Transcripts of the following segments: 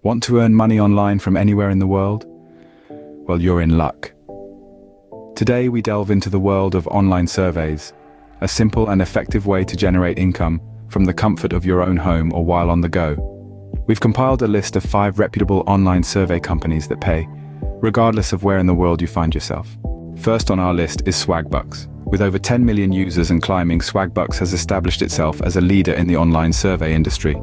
Want to earn money online from anywhere in the world? Well, you're in luck. Today we delve into the world of online surveys, a simple and effective way to generate income from the comfort of your own home or while on the go. We've compiled a list of 5 reputable online survey companies that pay, regardless of where in the world you find yourself. First on our list is Swagbucks. With over 10 million users and climbing, Swagbucks has established itself as a leader in the online survey industry.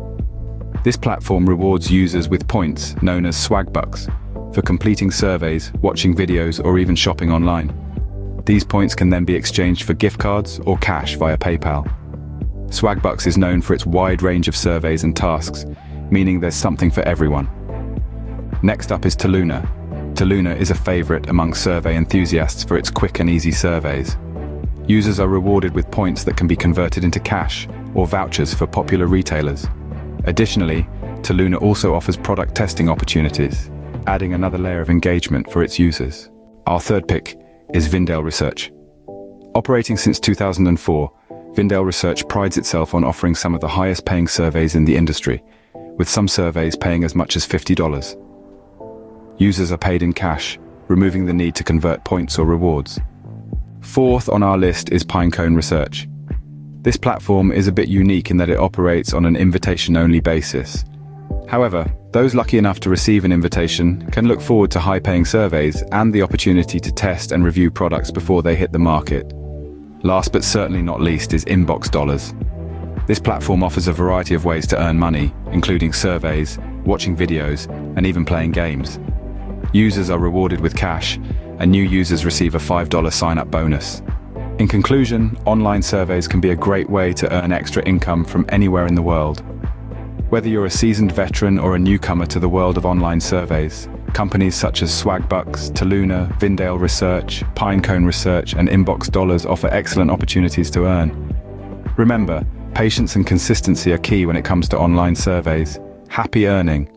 This platform rewards users with points, known as Swagbucks, for completing surveys, watching videos, or even shopping online. These points can then be exchanged for gift cards or cash via PayPal. Swagbucks is known for its wide range of surveys and tasks, meaning there's something for everyone. Next up is Toluna. Toluna is a favorite among survey enthusiasts for its quick and easy surveys. Users are rewarded with points that can be converted into cash or vouchers for popular retailers. Additionally, Toluna also offers product testing opportunities, adding another layer of engagement for its users. Our third pick is Vindale Research. Operating since 2004, Vindale Research prides itself on offering some of the highest paying surveys in the industry, with some surveys paying as much as $50. Users are paid in cash, removing the need to convert points or rewards. Fourth on our list is Pinecone Research. This platform is a bit unique in that it operates on an invitation-only basis. However, those lucky enough to receive an invitation can look forward to high-paying surveys and the opportunity to test and review products before they hit the market. Last but certainly not least is Inbox Dollars. This platform offers a variety of ways to earn money, including surveys, watching videos, and even playing games. Users are rewarded with cash, and new users receive a $5 sign-up bonus. In conclusion, online surveys can be a great way to earn extra income from anywhere in the world. Whether you're a seasoned veteran or a newcomer to the world of online surveys, companies such as Swagbucks, Toluna, Vindale Research, Pinecone Research, and Inbox Dollars offer excellent opportunities to earn. Remember, patience and consistency are key when it comes to online surveys. Happy earning!